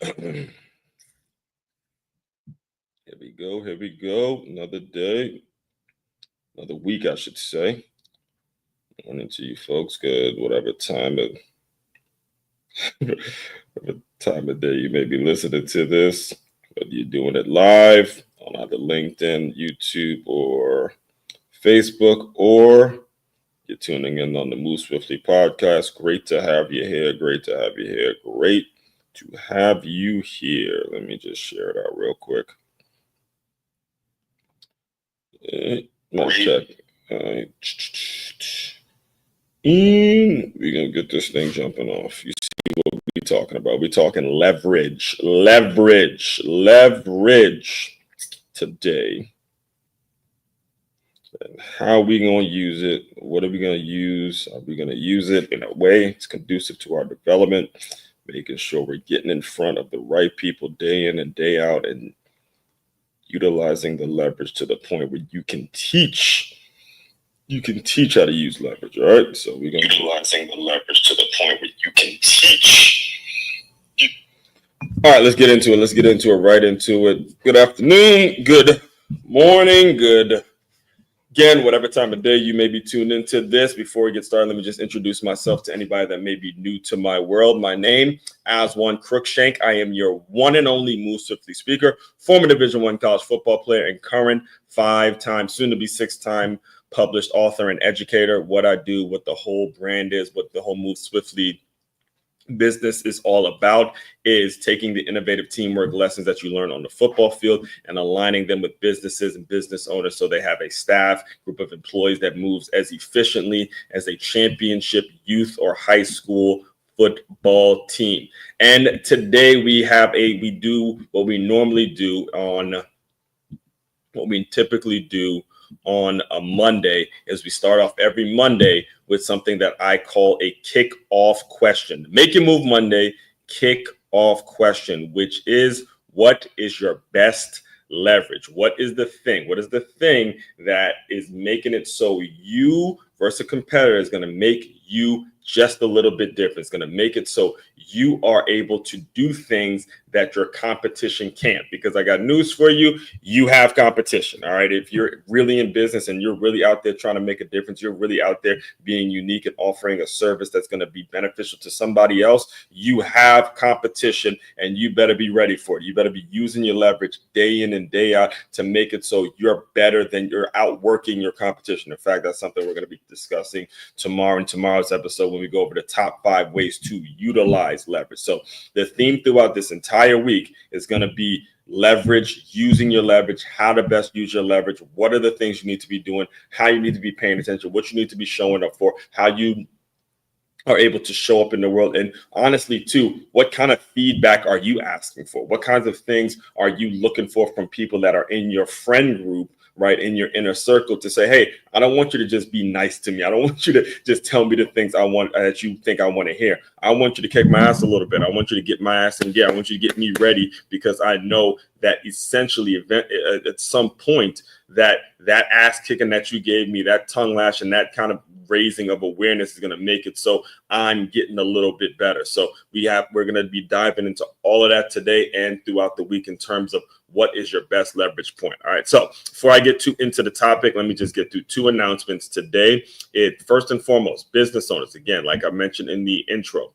Here we go. Here we go. Another day, another week, I should say. Morning to you folks. Good, whatever time of day you may be listening to this, whether you're doing it live on either LinkedIn, YouTube, or Facebook, or you're tuning in on the Move Swiftly podcast. Great to have you here. Great to have you here. Great to have you here. Let me just share it out real quick. Let's check. We're gonna get this thing jumping off. You see what we're talking about? We're talking leverage today. And how are we gonna use it? What are we gonna use? Are we gonna use it in a way it's conducive to our development, making sure we're getting in front of the right people day in and day out, and utilizing the leverage to the point where you can teach how to use leverage. All right, so we're gonna utilizing the leverage to the point where you can teach. All right, let's get into it. Right into it. Good afternoon, good morning, good again, whatever time of day you may be tuned into this. Before we get started, let me just introduce myself to anybody that may be new to my world. My name, Aswan Crookshank. I am your one and only Move Swiftly speaker, former Division I college football player, and current 5-time, soon to be 6-time published author and educator. What I do, what the whole brand is, what the whole Move Swiftly business is all about is taking the innovative teamwork lessons that you learn on the football field and aligning them with businesses and business owners so they have a staff group of employees that moves as efficiently as a championship youth or high school football team. And today we do what we typically do on a Monday is we start off every Monday with something that I call a kickoff question. Make Your Move Monday kickoff question, which is, what is your best leverage? What is the thing? What is the thing that is making it so you versus a competitor is going to make you just a little bit different? It's going to make it so you are able to do things that your competition can't. Because I got news for you. You have competition. All right. If you're really in business and you're really out there trying to make a difference, you're really out there being unique and offering a service that's going to be beneficial to somebody else, you have competition and you better be ready for it. You better be using your leverage day in and day out to make it so you're better than you're outworking your competition. In fact, that's something we're going to be discussing tomorrow in tomorrow's episode when we go over the top 5 ways to utilize leverage. So the theme throughout this entire week is going to be leverage, using your leverage, how to best use your leverage, what are the things you need to be doing, how you need to be paying attention, what you need to be showing up for, how you are able to show up in the world. And honestly, too, what kind of feedback are you asking for? What kinds of things are you looking for from people that are in your friend group, right, in your inner circle, to say, hey, I don't want you to just be nice to me. I don't want you to just tell me the things I want that you think I want to hear. I want you to kick my ass a little bit. I want you to get my ass in gear. I want you to get me ready, because I know that essentially at some point that ass kicking that you gave me, that tongue lash and that kind of raising of awareness is going to make it so I'm getting a little bit better. So we're going to be diving into all of that today and throughout the week in terms of what is your best leverage point. All right. So before I get into the topic, let me just get through 2 announcements today. First and foremost, business owners, again, like I mentioned in the intro,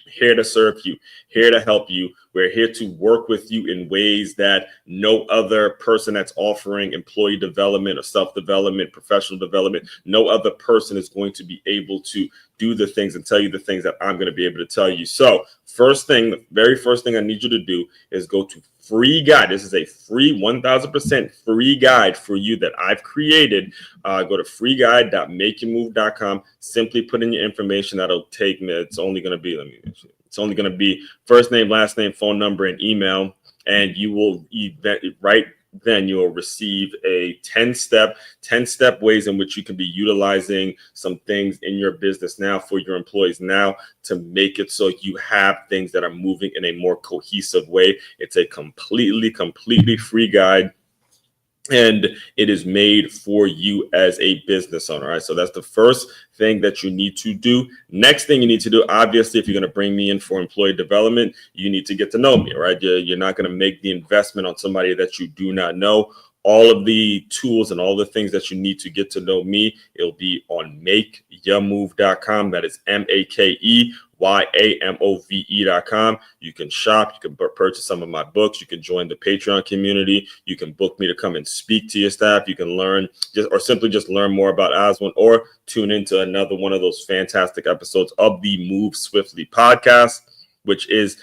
here to serve you, here to help you. We're here to work with you in ways that no other person that's offering employee development or self-development, professional development, no other person is going to be able to do the things and tell you the things that I'm going to be able to tell you. So the very first thing I need you to do is go to free guide. This is a free 1000% free guide for you that I've created. Go to freeguide.makeyourmove.com. Simply put in your information. That'll take me. It's only going to be first name, last name, phone number, and email. And you will then you'll receive a 10-step ways in which you can be utilizing some things in your business now for your employees now to make it so you have things that are moving in a more cohesive way. It's a completely free guide. and it is made for you as a business owner. All right. So that's the first thing that you need to do. Next thing you need to do, obviously, if you're going to bring me in for employee development, you need to get to know me, right? You're not going to make the investment on somebody that you do not know. All of the tools and all the things that you need to get to know me, it'll be on makeyamove.com. That is MAKEYAMOVE.com. You can shop, you can purchase some of my books, you can join the Patreon community, you can book me to come and speak to your staff, you can learn or simply just learn more about Oswin, or tune into another one of those fantastic episodes of the Move Swiftly podcast, which is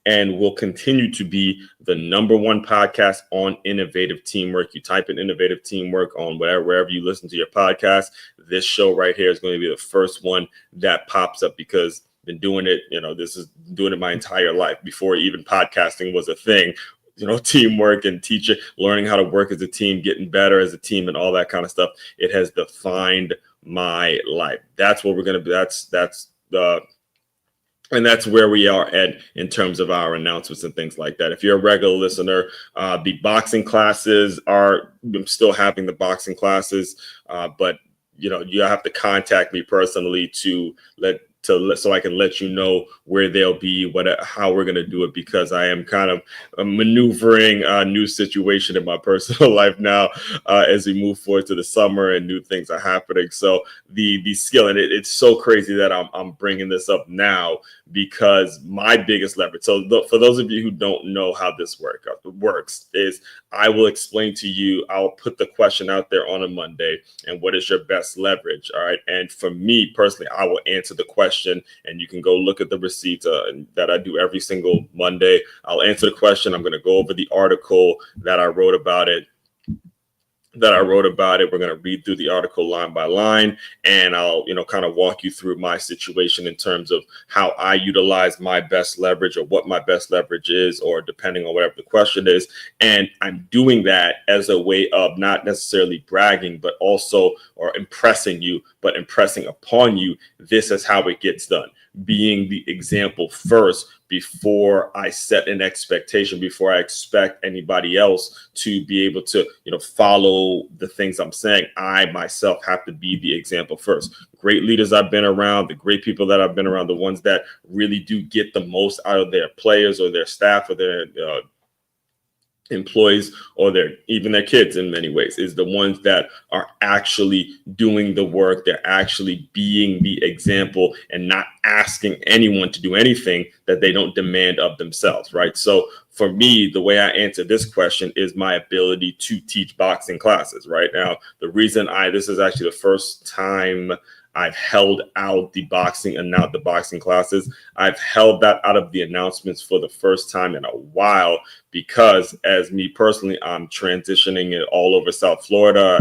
and will continue to be the #1 podcast on innovative teamwork. You type in innovative teamwork on wherever you listen to your podcast. This show right here is going to be the first one that pops up, because I've been doing it, this is doing it my entire life before even podcasting was a thing. Teamwork and teaching, learning how to work as a team, getting better as a team, and all that kind of stuff. It has defined my life. That's what we're going to be. And that's where we are at in terms of our announcements and things like that. If you're a regular listener, the boxing classes I'm still having the boxing classes, but you have to contact me personally so I can let you know where they'll be, how we're going to do it, because I am kind of maneuvering a new situation in my personal life now as we move forward to the summer and new things are happening. So the skill, and it's so crazy that I'm bringing this up now, because my biggest leverage. So for those of you who don't know how this works is I will explain to you, I'll put the question out there on a Monday, and what is your best leverage? All right. And for me personally, I will answer the question, and you can go look at the receipts that I do every single Monday. I'll answer the question. I'm going to go over the article that I wrote about it. We're going to read through the article line by line, and I'll, kind of walk you through my situation in terms of how I utilize my best leverage, or what my best leverage is, or depending on whatever the question is. And I'm doing that as a way of not necessarily bragging, but also, or impressing you, but impressing upon you, this is how it gets done. Being the example first before I set an expectation, before I expect anybody else to be able to, follow the things I'm saying. I myself have to be the example first. Great leaders I've been around, the great people that I've been around, the ones that really do get the most out of their players or their staff or their employees or even their kids, in many ways, is the ones that are actually doing the work. They're actually being the example and not asking anyone to do anything that they don't demand of themselves, right? So for me, the way I answer this question is my ability to teach boxing classes. Right now, the reason this is actually the first time I've held out the boxing classes. I've held that out of the announcements for the first time in a while, because as me personally, I'm transitioning it all over South Florida.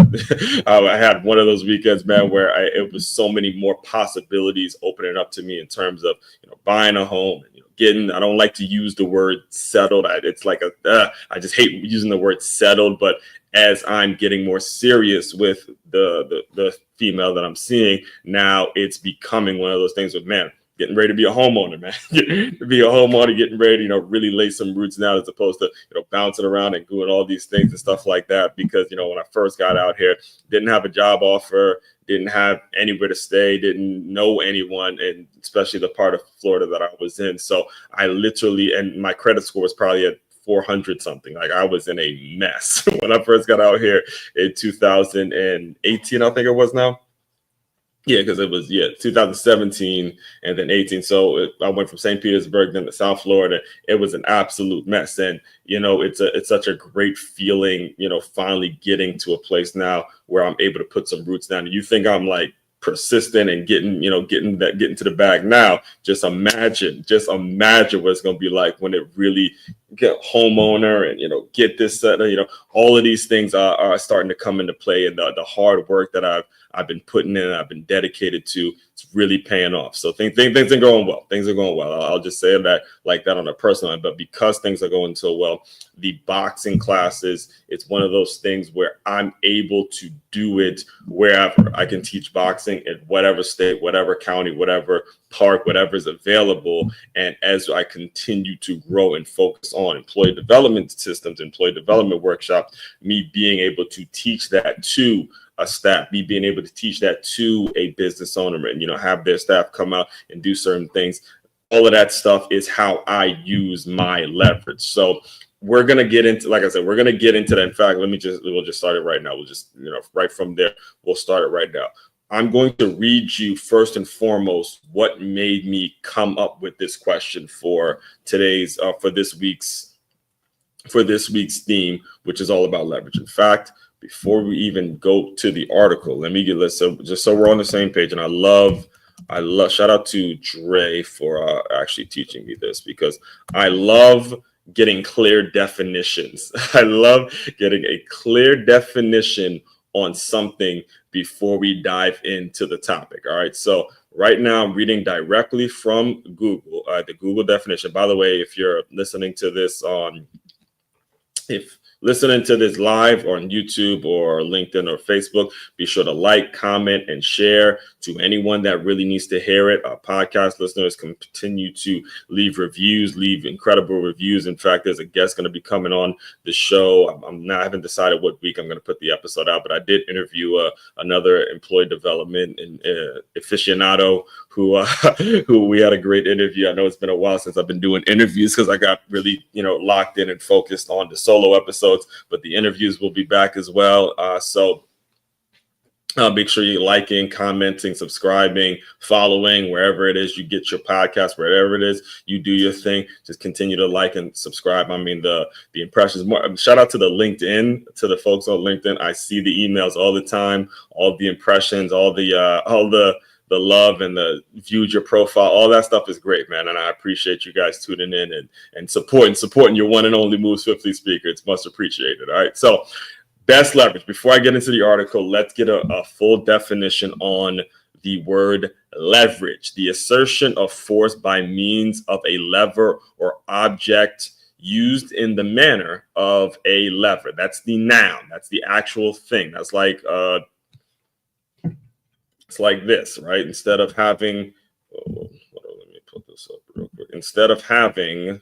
I had one of those weekends, man, where it was so many more possibilities opening up to me in terms of, buying a home, and I don't like to use the word settled. It's like I just hate using the word settled, but as I'm getting more serious with the female that I'm seeing, now it's becoming one of those things with, man, getting ready to be a homeowner, man. Getting ready to, really lay some roots now, as opposed to, bouncing around and doing all these things and stuff like that. Because, when I first got out here, didn't have a job offer, didn't have anywhere to stay, didn't know anyone, and especially the part of Florida that I was in. So I literally, and my credit score was probably at 400 something. Like, I was in a mess when I first got out here in 2018, I think it was now. Yeah, because it was 2017 and then 18. So I went from St. Petersburg then to South Florida. It was an absolute mess, and it's such a great feeling, finally getting to a place now where I'm able to put some roots down. And you think I'm like persistent and getting to the bag now? Just imagine what it's going to be like when it really get homeowner and get this set. All of these things are starting to come into play, and the hard work that I've been putting in, I've been dedicated to, it's really paying off. So things are going well. Things are going well. I'll just say that like that on a personal end. But because things are going so well, the boxing classes, it's one of those things where I'm able to do it wherever. I can teach boxing in whatever state, whatever county, whatever park, whatever is available. And as I continue to grow and focus on employee development systems, employee development workshops, me being able to teach that to a staff, me being able to teach that to a business owner, and, have their staff come out and do certain things. All of that stuff is how I use my leverage. So we're going to get into, like I said, we're going to get into that. In fact, we'll just start it right now. We'll just, right from there, we'll start it right now. I'm going to read you first and foremost what made me come up with this question for today's, for this week's theme, which is all about leverage. In fact, before we even go to the article, let me get this, so just so we're on the same page. And I love, shout out to Dre for actually teaching me this, because I love getting clear definitions. I love getting a clear definition on something before we dive into the topic. All right. So right now I'm reading directly from Google, the Google definition. By the way, if you're listening to this live on YouTube or LinkedIn or Facebook, be sure to like, comment, and share to anyone that really needs to hear it. Our podcast listeners can continue to leave reviews, leave incredible reviews. In fact, there's a guest going to be coming on the show. I haven't decided what week I'm going to put the episode out, but I did interview another employee development aficionado who we had a great interview. I know it's been a while since I've been doing interviews because I got really, locked in and focused on the solo episodes, but the interviews will be back as well. So make sure you're liking, commenting, subscribing, following, wherever it is you get your podcast, wherever it is you do your thing. Just continue to like and subscribe. I mean, the impressions, more. Shout out to the LinkedIn, to the folks on LinkedIn. I see the emails all the time, all the impressions, all the love and the viewed your profile. All that stuff is great, man. And I appreciate you guys tuning in and supporting your one and only Move Swiftly speaker. It's much appreciated. All right. So best leverage. Before I get into the article, let's get a full definition on the word leverage. The assertion of force by means of a lever or object used in the manner of a lever. That's the noun. That's the actual thing. That's like, it's like this, right? Instead of having, let me put this up real quick. Instead of having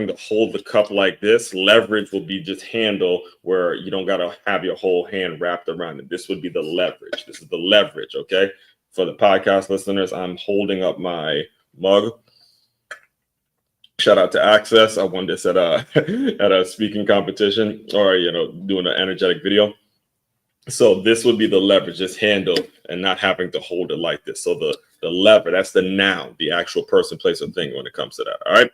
to hold the cup like this, leverage will be just handle where you don't got to have your whole hand wrapped around it. This would be the leverage. This is the leverage, okay? For the podcast listeners, I'm holding up my mug. Shout out to Access. I won this at a speaking competition or, doing an energetic video. So this would be the leverage, just handle and not having to hold it like this. So the lever, that's the noun, the actual person, place, or thing when it comes to that. All right.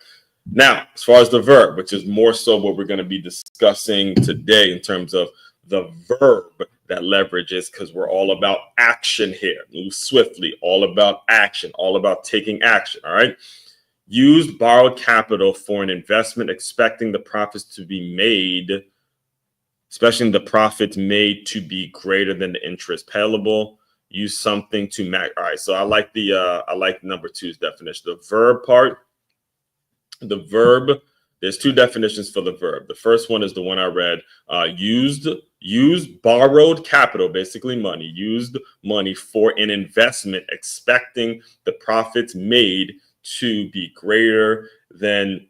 Now, as far as the verb, which is more so what we're going to be discussing today in terms of the verb that leverage is, because we're all about action here. Move swiftly, all about action, all about taking action. All right. Used borrowed capital for an investment, expecting the profits to be made, especially the profits made to be greater than the interest payable. Use something to match. All right. So I like number two's definition. The verb part. The verb, there's two definitions for the verb. The first one is the one I read. Used borrowed capital, basically money, used money for an investment, expecting the profits made to be greater than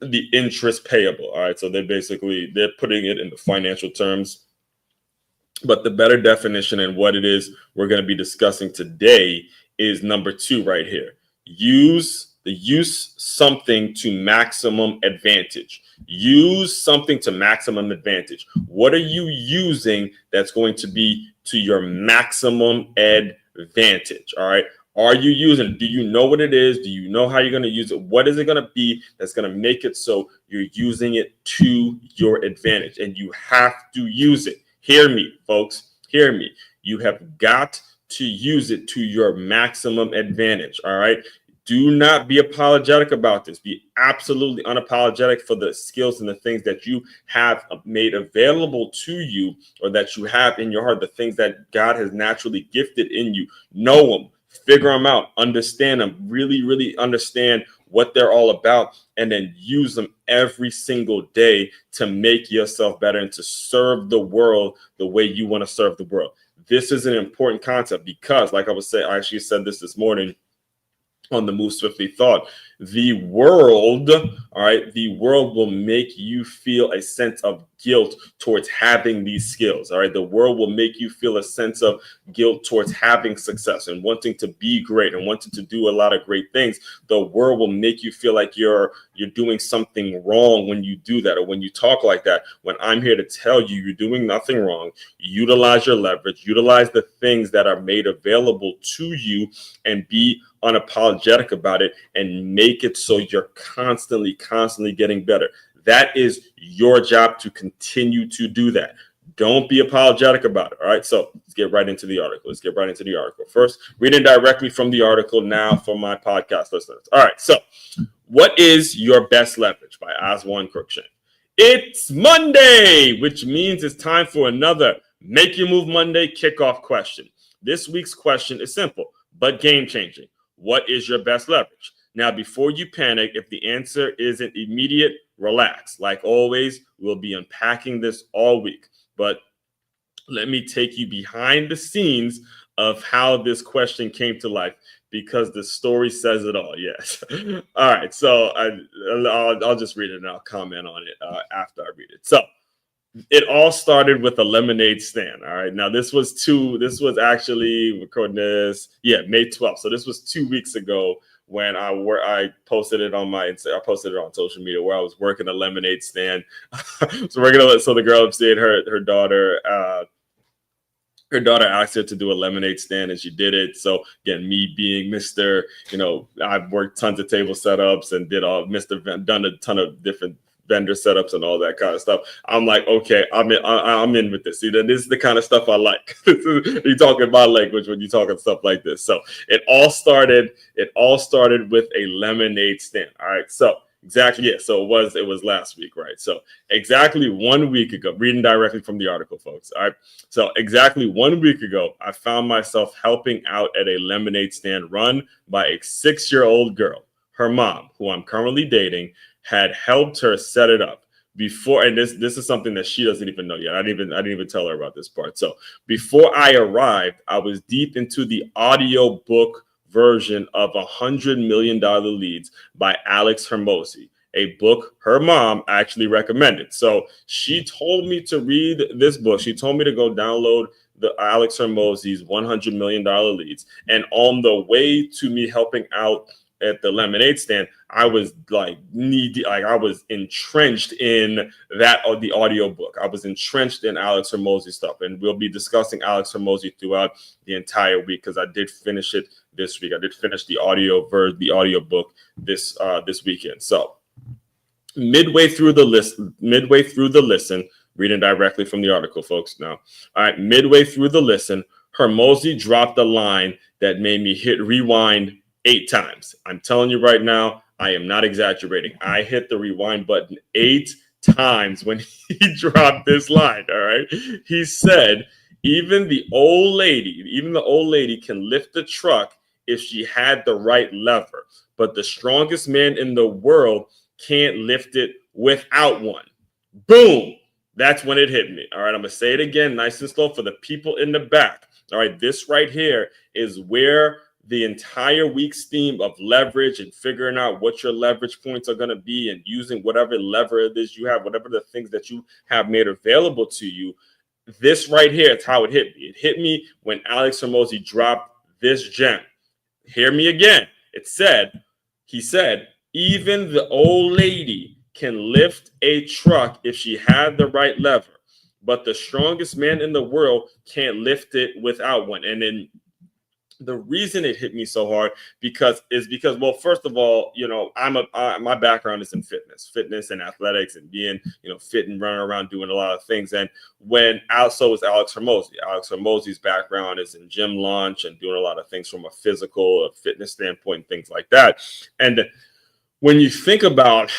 the interest payable. All right. So they're putting it in the financial terms. But the better definition and what it is we're going to be discussing today is number two right here. Use something to maximum advantage. Use something to maximum advantage. What are you using that's going to be to your maximum advantage? All right. Are you using it? Do you know what it is? Do you know how you're going to use it? What is it going to be that's going to make it so you're using it to your advantage? And you have to use it. Hear me, folks. Hear me. You have got to use it to your maximum advantage. All right. Do not be apologetic about this. Be absolutely unapologetic for the skills and the things that you have made available to you or that you have in your heart, the things that God has naturally gifted in you. Know them, figure them out, understand them, really, really understand what they're all about, and then use them every single day to make yourself better and to serve the world the way you want to serve the world. this is an important concept because, like I was saying, I actually said this morning on the Move Swiftly thought, the world, all right, the world will make you feel a sense of guilt towards having these skills. All right, the world will make you feel a sense of guilt towards having success and wanting to be great and wanting to do a lot of great things. The world will make you feel like you're doing something wrong when you do that or when you talk like that. When I'm here to tell you, you're doing nothing wrong. Utilize your leverage, utilize the things that are made available to you, and be unapologetic about it, and make it so you're constantly getting better. That is your job to continue to do that. Don't be apologetic about it. All right. So let's get right into the article. First, reading directly from the article now for my podcast listeners. All right. So, what is your best leverage by Oswald Cruikshank? It's Monday, which means it's time for another Make Your Move Monday kickoff question. This week's question is simple but game changing. What is your best leverage? Now, before you panic, if the answer isn't immediate, relax. Like always, we'll be unpacking this all week. But let me take you behind the scenes of how this question came to life, because the story says it all. Yes. All right. So I'll just read it and I'll comment on it after I read it. So it all started with a lemonade stand. All right. Now this was actually recording this. Yeah, May 12th. So this was 2 weeks ago when I posted it on I posted it on social media where I was working a lemonade stand. So the girl upstairs, her daughter asked her to do a lemonade stand and she did it. So again, me being Mr., I've worked tons of table setups and done a ton of different vendor setups and all that kind of stuff. I'm like, okay, I'm in with this. See, this is the kind of stuff I like. You talking my language when you talking stuff like this. So it all started with a lemonade stand. All right. So exactly. Yeah. So it was last week, right? So exactly 1 week ago, reading directly from the article, folks. All right. So exactly 1 week ago, I found myself helping out at a lemonade stand run by a 6-year-old girl. Her mom, who I'm currently dating, had helped her set it up before, and this is something that she doesn't even know yet. I didn't even tell her about this part. So before I arrived, I was deep into the audio book version of $100 Million Leads by Alex Hormozi, a book her mom actually recommended. So she told me to read this book. She told me to go download the Alex Hormozi's $100 Million Leads. And on the way to me helping out at the lemonade stand, I was I was entrenched in the audio book. I was entrenched in Alex Hormozi stuff, and we'll be discussing Alex Hormozi throughout the entire week because I did finish it this week. I did finish the audio book this weekend. So midway through the listen, reading directly from the article, folks. Now, all right, midway through the listen, Hormozi dropped a line that made me hit rewind 8 times. I'm telling you right now, I am not exaggerating. I hit the rewind button 8 times when he dropped this line. All right. He said, even the old lady can lift the truck if she had the right lever, but the strongest man in the world can't lift it without one. Boom. That's when it hit me. All right. I'm going to say it again, nice and slow for the people in the back. All right. This right here is where the entire week's theme of leverage and figuring out what your leverage points are going to be and using whatever lever it is you have, whatever the things that you have made available to you. This right here is how it hit me. It hit me when Alex Hormozi dropped this gem. Hear me again. He said, even the old lady can lift a truck if she had the right lever, but the strongest man in the world can't lift it without one. And then the reason it hit me so hard because, well, first of all, my background is in fitness and athletics and being, fit and running around doing a lot of things. And so is Alex Hormozi. Alex Hormozi's background is in gym launch and doing a lot of things from a fitness standpoint and things like that. And when you think about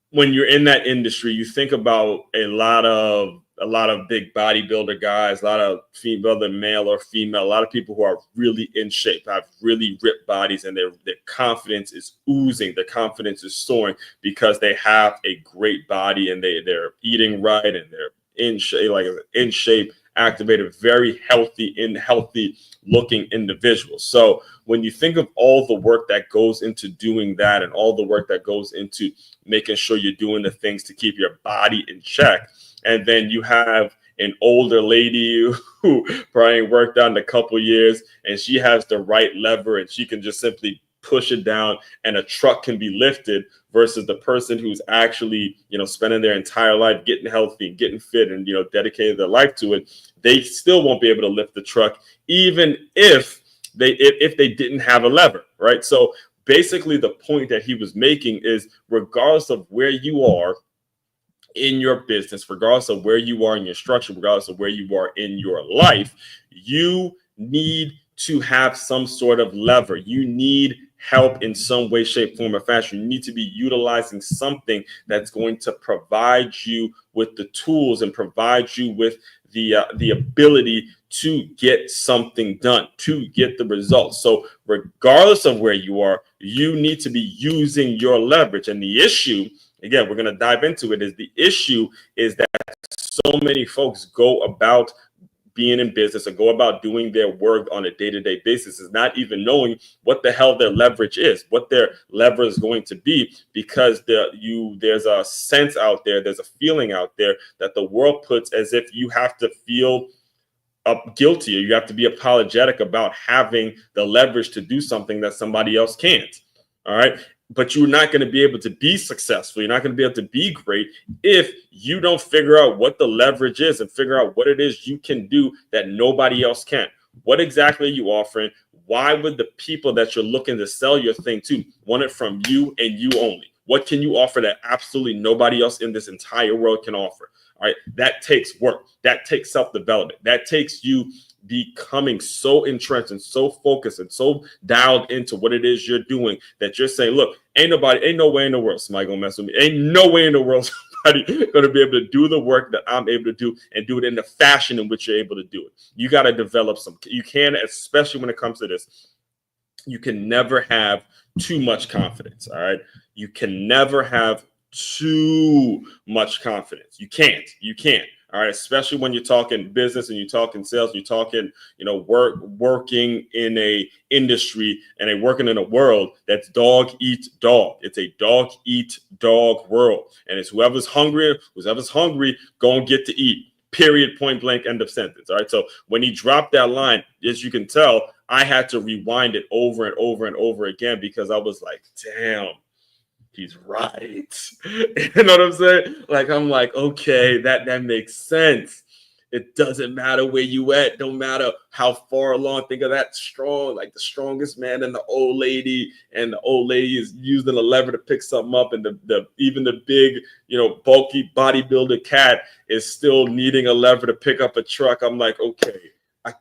when you're in that industry, you think about a lot of big bodybuilder guys, a lot of whether male or female, a lot of people who are really in shape, have really ripped bodies, and their confidence is oozing, their confidence is soaring because they have a great body and they're eating right and they're in shape activated, very healthy looking individuals. So when you think of all the work that goes into doing that and all the work that goes into making sure you're doing the things to keep your body in check, and then you have an older lady who probably worked out in a couple years and she has the right lever and she can just simply push it down and a truck can be lifted, versus the person who's actually, spending their entire life getting healthy and getting fit and, dedicated their life to it, they still won't be able to lift the truck, even if they didn't have a lever, right? So basically the point that he was making is, regardless of where you are in your business, regardless of where you are in your structure, regardless of where you are in your life, you need to have some sort of lever. You need help in some way, shape, form, or fashion. You need to be utilizing something that's going to provide you with the tools and provide you with the ability to get something done, to get the results. So regardless of where you are, you need to be using your leverage. And the issue, again, we're going to dive into it, is the issue is that so many folks go about being in business or go about doing their work on a day-to-day basis is not even knowing what the hell their leverage is, what their lever is going to be, because there's a sense out there, there's a feeling out there that the world puts as if you have to feel guilty or you have to be apologetic about having the leverage to do something that somebody else can't. All right. But you're not going to be able to be successful. You're not going to be able to be great if you don't figure out what the leverage is and figure out what it is you can do that nobody else can. What exactly are you offering? Why would the people that you're looking to sell your thing to want it from you and you only? What can you offer that absolutely nobody else in this entire world can offer? All right. That takes work. That takes self-development. That takes you becoming so entrenched and so focused and so dialed into what it is you're doing that you're saying, look, ain't no way in the world somebody gonna mess with me. Ain't no way in the world somebody gonna be able to do the work that I'm able to do and do it in the fashion in which you're able to do it. You got to develop you can, especially when it comes to this, you can never have too much confidence. All right. You can never have too much confidence. You can't. All right, especially when you're talking business and you're talking sales, you're talking, working in a industry and working in a world that's dog eat dog. It's a dog eat dog world, and it's whoever's hungry, go and get to eat. Period. Point blank. End of sentence. All right. So when he dropped that line, as you can tell, I had to rewind it over and over and over again because I was like, damn. He's right. You know what I'm saying? Like, I'm like, okay, that makes sense. It doesn't matter where you at. Don't matter how far along. Think of that strong, like the strongest man and the old lady, and the old lady is using a lever to pick something up, and even the big, bulky bodybuilder cat is still needing a lever to pick up a truck. I'm like, okay, I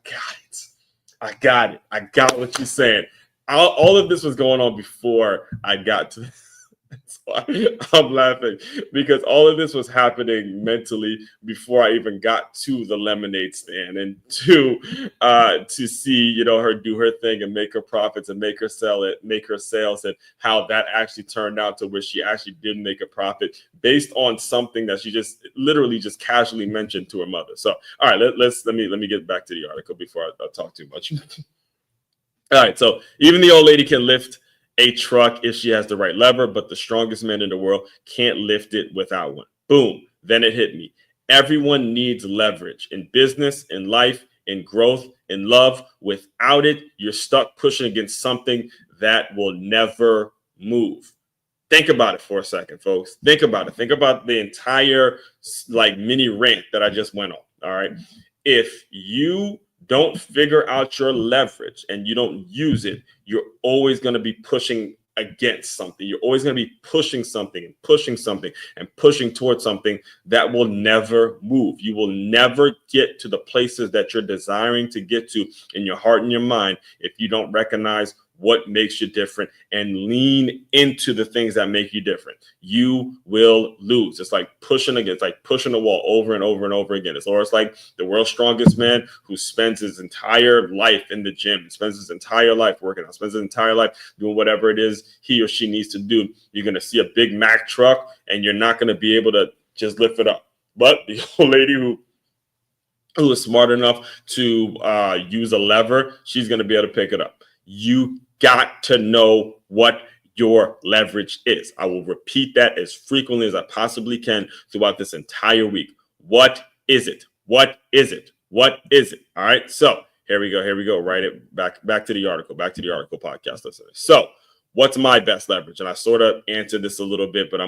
got it. I got what you're saying. All of this was going on before I got to this. That's why I'm laughing, because all of this was happening mentally before I even got to the lemonade stand and to see, her do her thing and make her profits and make her sales, and how that actually turned out to where she actually did make a profit based on something that she just literally just casually mentioned to her mother. So, all right, let me get back to the article before I talk too much. All right, so even the old lady can lift a truck if she has the right lever, but the strongest man in the world can't lift it without one. Boom. Then it hit me. Everyone needs leverage in business, in life, in growth, in love. Without it, you're stuck pushing against something that will never move. Think about it for a second, folks. Think about it. Think about the entire mini rant that I just went on. All right. If you don't figure out your leverage and you don't use it, you're always going to be pushing against something. You're always going to be pushing something and pushing something and pushing towards something that will never move. You will never get to the places that you're desiring to get to in your heart and your mind if you don't recognize what makes you different and lean into the things that make you different. You will lose. It's like pushing against, like pushing the wall over and over and over again. It's like the world's strongest man who spends his entire life in the gym, spends his entire life working out, spends his entire life doing whatever it is he or she needs to do. You're going to see a Big Mac truck and you're not going to be able to just lift it up. But the old lady who who is smart enough to use a lever, she's going to be able to pick it up. You got to know what your leverage is. I will repeat that as frequently as I possibly can throughout this entire week. What is it? What is it? What is it? All right. So here we go. Here we go. Write it back to the article. Back to the article, podcast listeners. So what's my best leverage? And I sort of answered this a little bit, but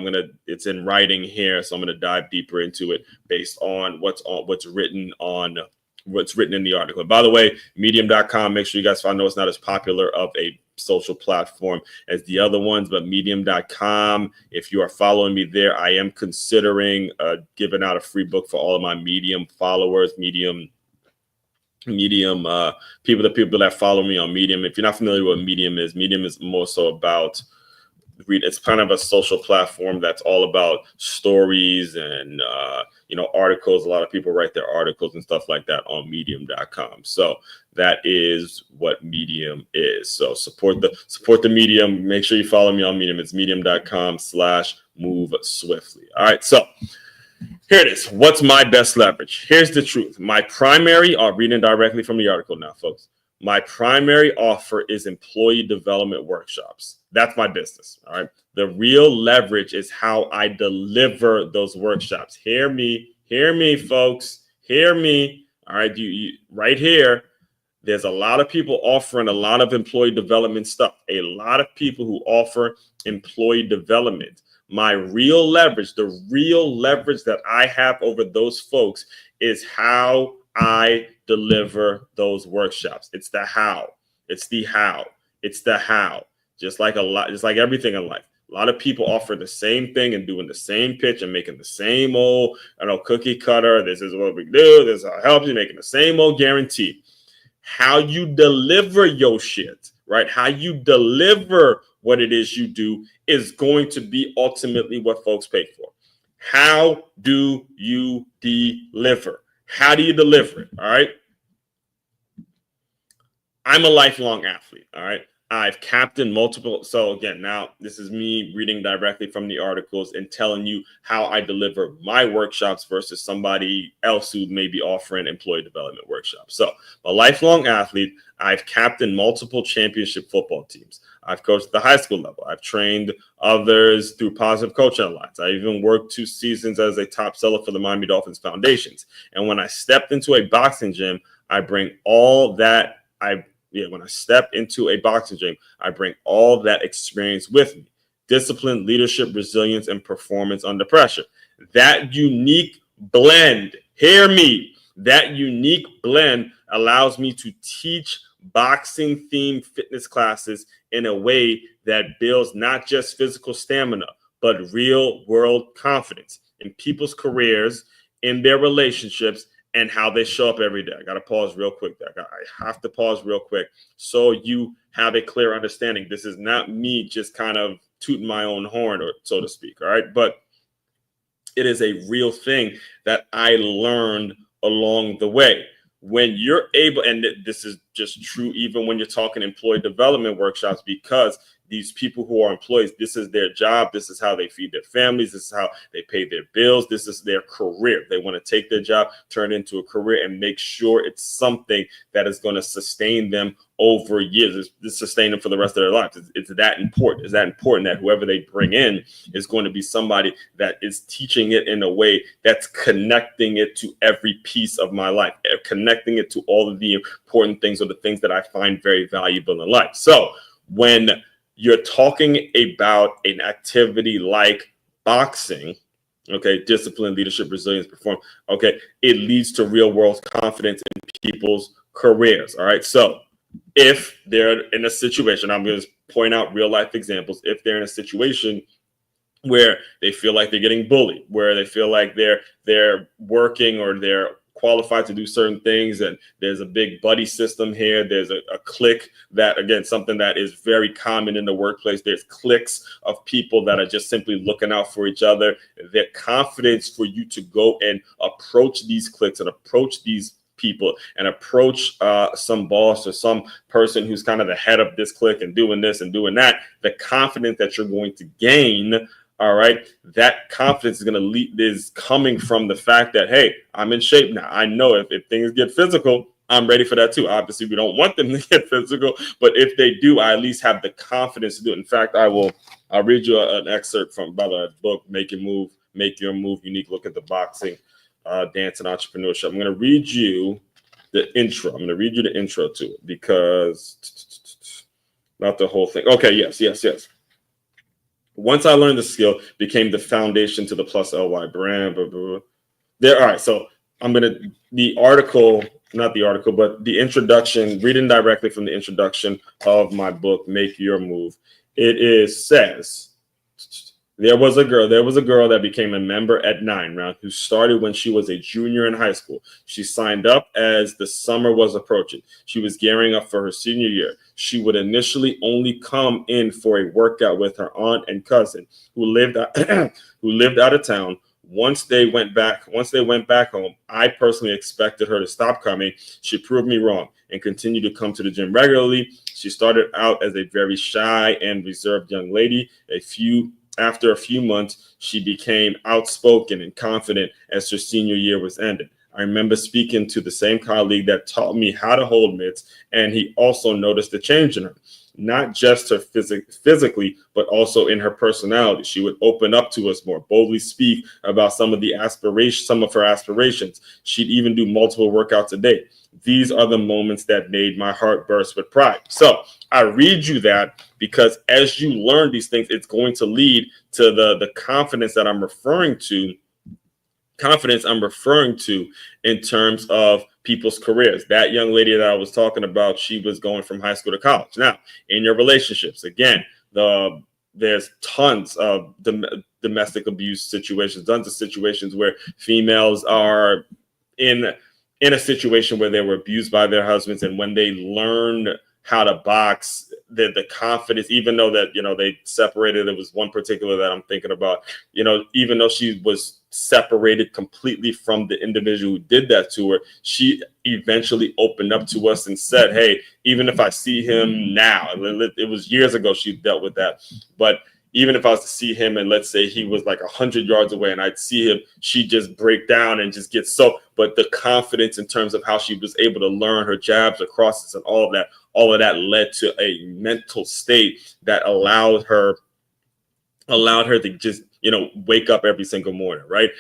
it's in writing here. So I'm going to dive deeper into it based on what's written in the article. And by the way, medium.com, make sure you guys, I know it's not as popular of a social platform as the other ones, but medium.com, if you are following me there, I am considering giving out a free book for all of my Medium followers, Medium people that follow me on Medium. If you're not familiar with what Medium is more so about it's kind of a social platform that's all about stories and articles. A lot of people write their articles and stuff like that on medium.com. So that is what Medium is. So support the Medium. Make sure you follow me on Medium. It's medium.com/move swiftly. All right. So here it is. What's my best leverage? Here's the truth. My primary, reading directly from the article now, folks. My primary offer is employee development workshops. That's my business. All right. The real leverage is how I deliver those workshops. Hear me, folks. Hear me. All right. You right here. There's a lot of people offering a lot of employee development stuff. A lot of people who offer employee development. My real leverage, the real leverage that I have over those folks is how I deliver those workshops. It's the how. It's the how. It's the how. Just like everything in life. A lot of people offer the same thing and doing the same pitch and making the same old, cookie cutter. This is what we do. This is how it helps you, making the same old guarantee. How you deliver your shit, right? How you deliver what it is you do is going to be ultimately what folks pay for. How do you deliver? How do you deliver it? All right. I'm a lifelong athlete. All right. I've captained multiple. So again, now this is me reading directly from the articles and telling you how I deliver my workshops versus somebody else who may be offering employee development workshops. So a lifelong athlete. I've captained multiple championship football teams. I've coached at the high school level. I've trained others through Positive Coaching Alliance. I even worked 2 seasons as a top seller for the Miami Dolphins Foundations. And when I stepped into a boxing gym, I bring all that when I step into a boxing gym, I bring all that experience with me. Discipline, leadership, resilience, and performance under pressure. That unique blend, hear me, that unique blend allows me to teach boxing-themed fitness classes in a way that builds not just physical stamina, but real-world confidence in people's careers, in their relationships, and how they show up every day. I got to pause real quick there. I have to pause real quick so you have a clear understanding. This is not me just kind of tooting my own horn, or so to speak. All right. But it is a real thing that I learned along the way. When you're able, and this is just true even when you're talking employee development workshops, because these people who are employees, this is their job. This is how they feed their families. This is how they pay their bills. This is their career. They want to take their job, turn it into a career, and make sure it's something that is going to sustain them over years. It's sustain them for the rest of their lives. It's that important. It's that important that whoever they bring in is going to be somebody that is teaching it in a way that's connecting it to every piece of my life, connecting it to all of the important things or the things that I find very valuable in life. So when you're talking about an activity like boxing, okay, discipline, leadership, resilience, performance, okay, it leads to real world confidence in people's careers. All right. So if they're in a situation, I'm going to point out real life examples. If they're in a situation where they feel like they're getting bullied, where they feel like they're working or they're qualified to do certain things, and there's a big buddy system here. There's a clique that, again, something that is very common in the workplace. There's cliques of people that are just simply looking out for each other. Their confidence for you to go and approach these cliques and approach these people and approach some boss or some person who's kind of the head of this clique and doing this and doing that, the confidence that you're going to gain All right. That confidence is coming from the fact that, hey, I'm in shape now. I know if things get physical, I'm ready for that too. Obviously, we don't want them to get physical, but if they do, I at least have the confidence to do it. In fact, I'll read you an excerpt from, by the book, Make Your Move, Unique Look at the Boxing, Dance and Entrepreneurship. I'm going to read you the intro. I'm going to read you the intro to it because not the whole thing. Okay. Yes. Once I learned the skill, became the foundation to the Plus LY brand. Blah, blah, blah. There. All right. So I'm going to, not the article, but the introduction, reading directly from the introduction of my book, Make Your Move. Says, there was a girl that became a member at 9 Round who started when she was a junior in high school. She signed up as the summer was approaching. She was gearing up for her senior year. She would initially only come in for a workout with her aunt and cousin who lived out of town. Once they went back home, I personally expected her to stop coming. She proved me wrong and continued to come to the gym regularly. She started out as a very shy and reserved young lady. After a few months, she became outspoken and confident as her senior year was ended. I remember speaking to the same colleague that taught me how to hold mitts, and he also noticed the change in her, not just her physically, but also in her personality. She would open up to us more, boldly speak about some of her aspirations. She'd even do multiple workouts a day. These are the moments that made my heart burst with pride. So I read you that because as you learn these things, it's going to lead to the confidence that I'm referring to. Confidence I'm referring to in terms of people's careers. That young lady that I was talking about, she was going from high school to college. Now, in your relationships, again, there's tons of domestic abuse situations, tons of situations where females are in a situation where they were abused by their husbands, and when they learn how to box, the confidence, even though that, they separated, there was one particular that I'm thinking about, even though she was separated completely from the individual who did that to her, she eventually opened up to us and said, hey, even if I see him now, it was years ago she dealt with that, but even if I was to see him and let's say he was like 100 yards away and I'd see him, she'd just break down and just get so, but the confidence in terms of how she was able to learn her jabs, her crosses, and all of that led to a mental state that allowed her to just, wake up every single morning, right?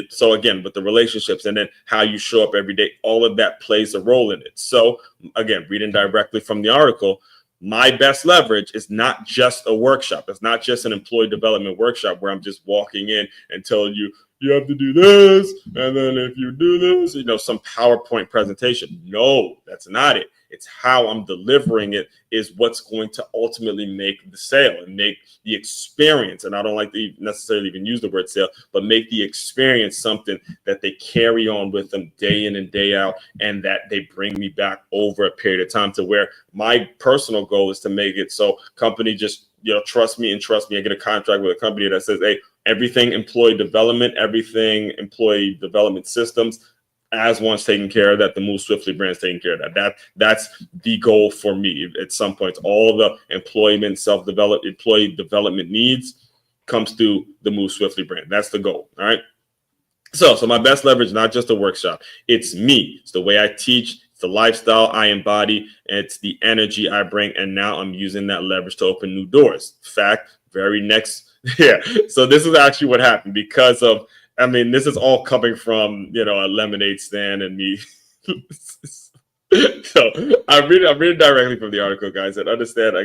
So again, with the relationships and then how you show up every day, all of that plays a role in it. So again, reading directly from the article, my best leverage is not just a workshop. It's not just an employee development workshop where I'm just walking in and telling you, you have to do this. And then if you do this, some PowerPoint presentation. No, that's not it. It's how I'm delivering it is what's going to ultimately make the sale and make the experience. And I don't like to necessarily even use the word sale, but make the experience something that they carry on with them day in and day out, and that they bring me back over a period of time to where my personal goal is to make it so company just, trust me. I get a contract with a company that says, hey, everything employee development systems, as one's taking care of that, the Move Swiftly brand's taking care of that. That's the goal for me. At some point, all the employee development needs comes through the Move Swiftly brand. That's the goal. All right. So my best leverage, not just a workshop. It's me. It's the way I teach. It's the lifestyle I embody. And it's the energy I bring. And now I'm using that leverage to open new doors. In fact, yeah. So this is actually what happened because of, this is all coming from, a lemonade stand and me. So I'm reading directly from the article, guys, and understand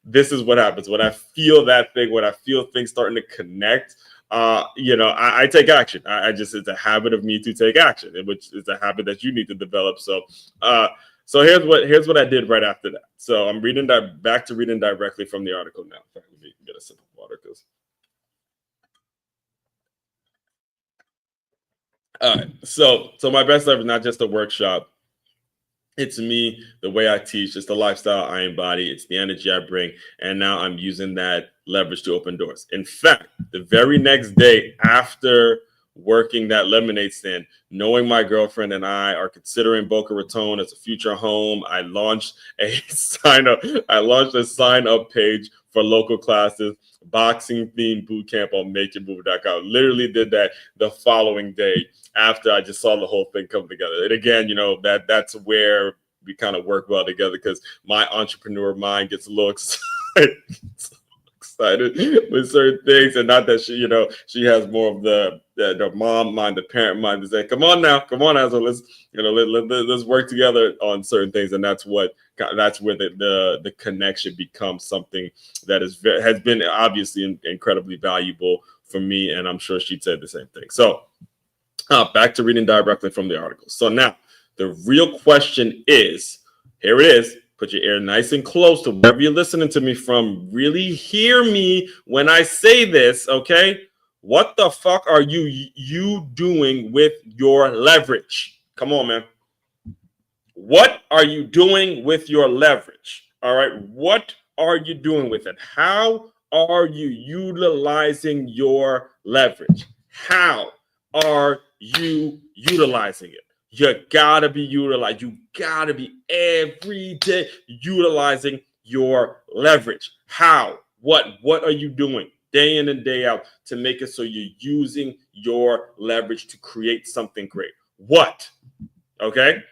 this is what happens when I feel that thing, when I feel things starting to connect. I take action. It's a habit of me to take action, which is a habit that you need to develop. So here's what I did right after that. So I'm back to reading directly from the article now. In fact, let me get a sip of water because. All right. So my best leverage is not just a workshop. It's me, the way I teach, it's the lifestyle I embody, it's the energy I bring, and now I'm using that leverage to open doors. In fact, the very next day after working that lemonade stand, knowing my girlfriend and I are considering Boca Raton as a future home, I launched a sign up page for local classes, boxing themed boot camp on makeyourmove.com. Literally did that the following day after I just saw the whole thing come together. And again, that's where we kind of work well together, because my entrepreneur mind gets a little excited with certain things, and not that she has more of the mom mind, the parent mind, to say, come on now, so let's work together on certain things. And that's where the connection becomes something that has been obviously incredibly valuable for me, and I'm sure she'd say the same thing. So back to reading directly from the article. So now the real question is, here it is. Put your ear nice and close to wherever you're listening to me from. Really hear me when I say this, okay? What the fuck are you doing with your leverage? Come on, man. What are you doing with your leverage? All right. What are you doing with it? How are you utilizing your leverage? How are you utilizing it? You gotta be utilized. You gotta be every day utilizing your leverage. How? What are you doing day in and day out to make it so you're using your leverage to create something great? What? Okay?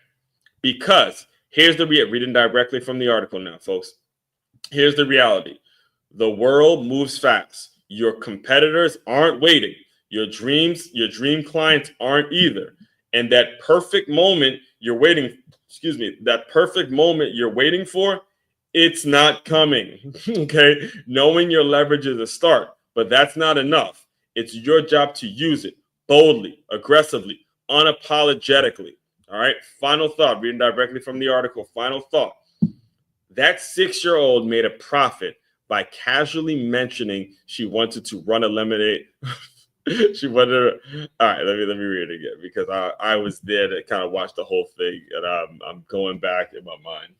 Because here's the reading directly from the article now, folks. Here's the reality. The world moves fast. Your competitors aren't waiting. Your dream clients aren't either. And that perfect moment you're waiting, for, it's not coming. Okay? Knowing your leverage is a start, but that's not enough. It's your job to use it boldly, aggressively, unapologetically. All right. Final thought, reading directly from the article. Final thought. That 6-year-old made a profit by casually mentioning she wanted to run a lemonade. All right, let me read it again, because I was there to kind of watch the whole thing, and I'm going back in my mind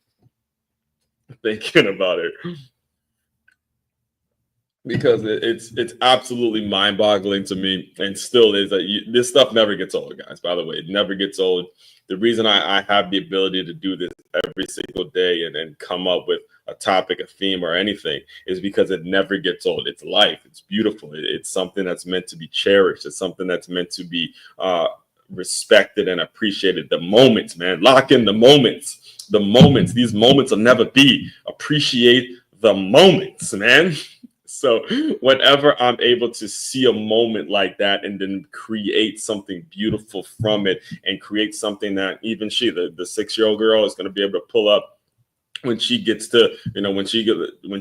thinking about it, because it's absolutely mind-boggling to me, and still is. This stuff never gets old, guys. By the way, it never gets old. The reason I have the ability to do this every single day and come up with a topic, a theme, or anything is because it never gets old. It's life. It's beautiful. It's something that's meant to be cherished. It's something that's meant to be respected and appreciated. The moments, man. Lock in the moments. The moments. These moments will never be. Appreciate the moments, man. So whenever I'm able to see a moment like that and then create something beautiful from it, and create something that even the 6-year-old girl, is going to be able to pull up when she gets to, when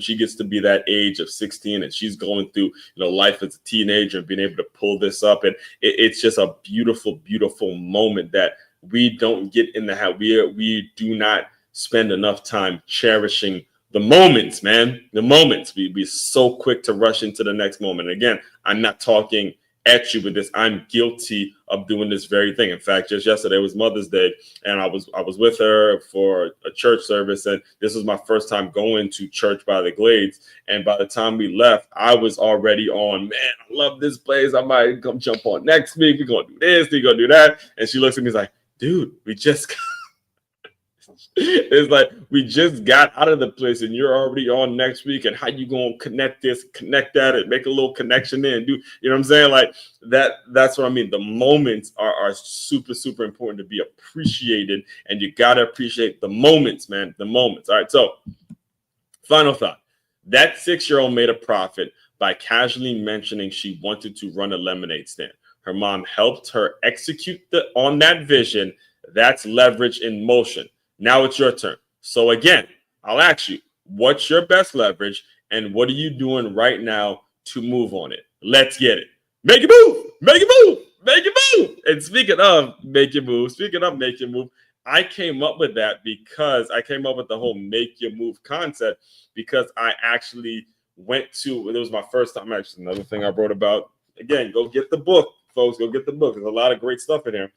she gets to be that age of 16, and she's going through, life as a teenager, and being able to pull this up. And it's just a beautiful, beautiful moment that we don't get in the habit. We do not spend enough time cherishing the moments, man. The moments. We be so quick to rush into the next moment. Again, I'm not talking at you with this. I'm guilty of doing this very thing. In fact, just yesterday was Mother's Day, and I was with her for a church service, and this was my first time going to church by the Glades. And by the time we left, I was already on, man, I love this place. I might come jump on next week. We're gonna do this, we're gonna do that. And she looks at me, like, dude, it's like, we just got out of the place and you're already on next week, and how you gonna connect this, connect that, and make a little connection there and do, you know what I'm saying? Like that's what I mean. The moments are super, super important to be appreciated, and you gotta appreciate the moments, man. The moments. All right, so final thought. That 6-year-old made a profit by casually mentioning she wanted to run a lemonade stand. Her mom helped her execute on that vision. That's leverage in motion. Now it's your turn. So again, I'll ask you, what's your best leverage, and what are you doing right now to move on it? Let's get it. Make it move. Make it move. Make it move. And speaking of make it move, I came up with that because I came up with the whole make your move concept because I actually went to, it was my first time, actually, another thing I wrote about. Again, go get the book, folks. Go get the book. There's a lot of great stuff in here.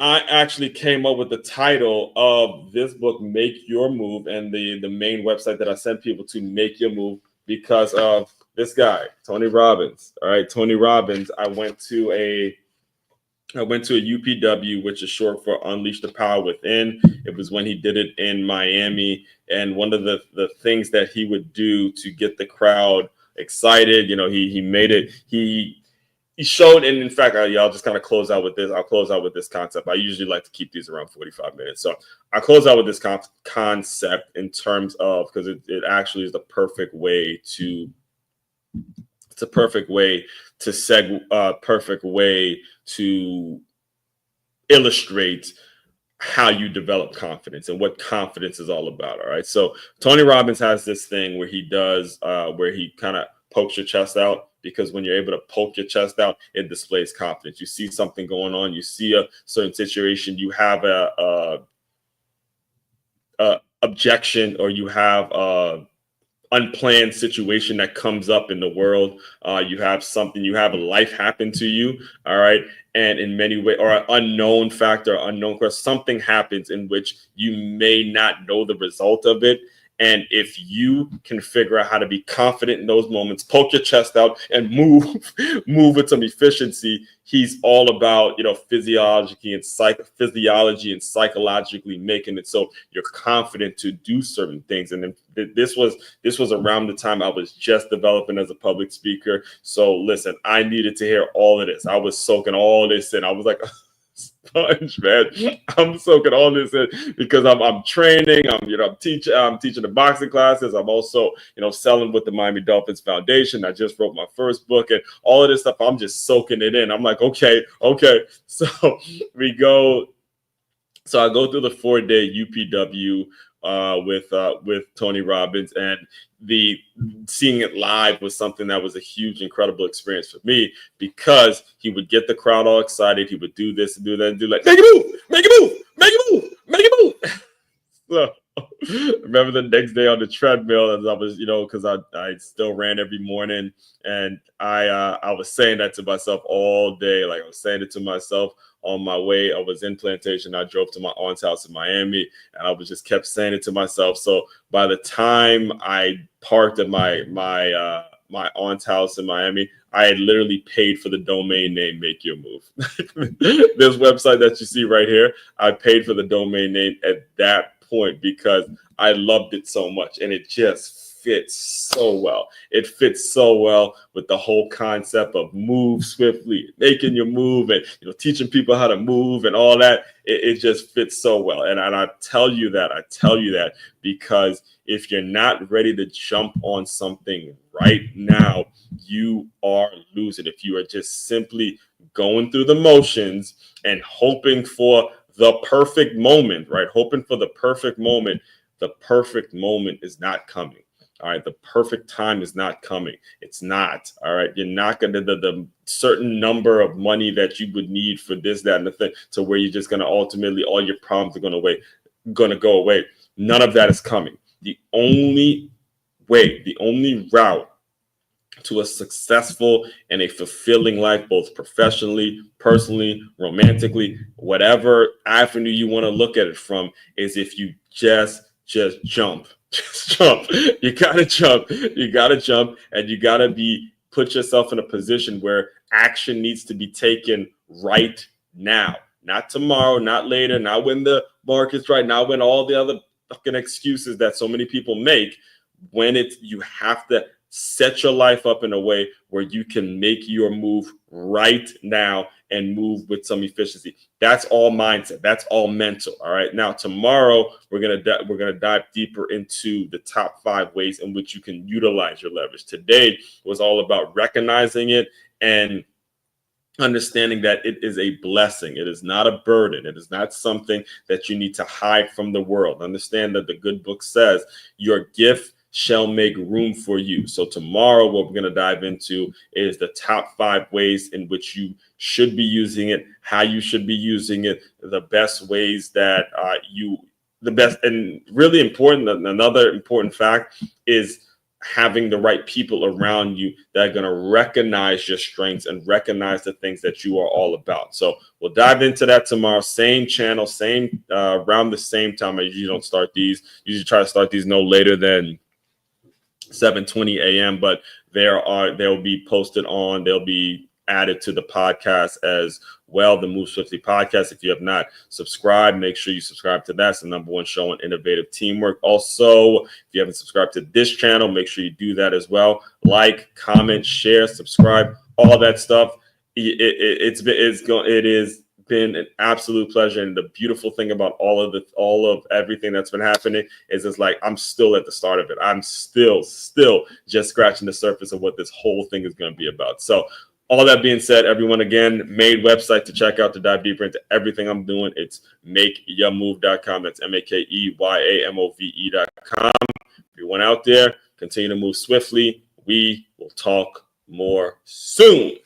I actually came up with the title of this book, Make Your Move, and the main website that I send people to, makeyourmove.com. because of this guy, Tony Robbins. All right, Tony Robbins. I went to a UPW, which is short for Unleash the Power Within. It was when he did it in Miami. And one of the things that he would do to get the crowd excited, he made it. He showed, and in fact, I'll just kind of close out with this. I'll close out with this concept. I usually like to keep these around 45 minutes. So I close out with this concept in terms of, because it actually is the perfect way to, it's a perfect way to illustrate how you develop confidence and what confidence is all about. All right. So Tony Robbins has this thing where he does, where he kind of pokes your chest out, because when you're able to poke your chest out, it displays confidence. You see something going on, you see a certain situation, you have a objection, or you have unplanned situation that comes up in the world. You have a life happen to you. All right. And in many ways, or an unknown factor, unknown question, something happens in which you may not know the result of it. And if you can figure out how to be confident in those moments, poke your chest out and move with some efficiency, he's all about, physiology and psychologically making it so you're confident to do certain things. And then this was around the time I was just developing as a public speaker. So listen, I needed to hear all of this. I was soaking all this in. I was like, sponge, man. I'm soaking all this in because I'm training. I'm teaching the boxing classes. I'm also, selling with the Miami Dolphins Foundation. I just wrote my first book, and all of this stuff, I'm just soaking it in. I'm like, okay. So I go through the 4-day UPW with Tony Robbins, and seeing it live was something that was a huge, incredible experience for me, because he would get the crowd all excited. He would do this and do that and do like, make a move. So remember the next day on the treadmill, as I was, because I still ran every morning, and I was saying that to myself all day. Like, I was saying it to myself on my way. I was in Plantation. I drove to my aunt's house in Miami, and I was just kept saying it to myself. So by the time I parked at my aunt's house in Miami, I had literally paid for the domain name Make Your Move. This website that you see right here, I paid for the domain name at that point because I loved it so much, and it just fits so well. It fits so well with the whole concept of move swiftly, making your move, and teaching people how to move and all that. It just fits so well. And I tell you that because if you're not ready to jump on something right now, you are losing. If you are just simply going through the motions and hoping for the perfect moment, right? Hoping for the perfect moment is not coming. All right. The perfect time is not coming. It's not. All right. You're not going to the certain number of money that you would need for this, that, and the thing, to where you're just going to ultimately, all your problems are going to go away. None of that is coming. The only route to a successful and a fulfilling life, both professionally, personally, romantically, whatever avenue you want to look at it from, is if you just jump. Just jump. You gotta jump, and you gotta put yourself in a position where action needs to be taken right now, not tomorrow, not later, not when the market's right, not when all the other fucking excuses that so many people make. You have to set your life up in a way where you can make your move right now and move with some efficiency. That's all mindset. That's all mental. All right. Now, tomorrow we're gonna dive deeper into the top 5 ways in which you can utilize your leverage. Today was all about recognizing it and understanding that it is a blessing. It is not a burden. It is not something that you need to hide from the world. Understand that the good book says your gift shall make room for you. So tomorrow, what we're going to dive into is the top 5 ways in which you should be using it, how you should be using it, the best ways that the best, and really important. Another important fact is having the right people around you that are going to recognize your strengths and recognize the things that you are all about. So we'll dive into that tomorrow. Same channel, same around the same time. I usually don't start these. Usually try to start these no later than 7:20 a.m. But they'll be posted on. They'll be added to the podcast as well, the Move Swiftly podcast. If you have not subscribed, make sure you subscribe to that. It's the #1 show on innovative teamwork. Also, if you haven't subscribed to this channel, make sure you do that as well. Like, comment, share, subscribe, all that stuff. It is been an absolute pleasure, and the beautiful thing about all of everything that's been happening is it's like I'm still at the start of it. I'm still just scratching the surface of what this whole thing is going to be about. So all that being said, everyone, again, made website to check out, to dive deeper into everything I'm doing. It's makeyourmove.com. That's makeyaMove.com. Everyone out there, continue to move swiftly. We will talk more soon.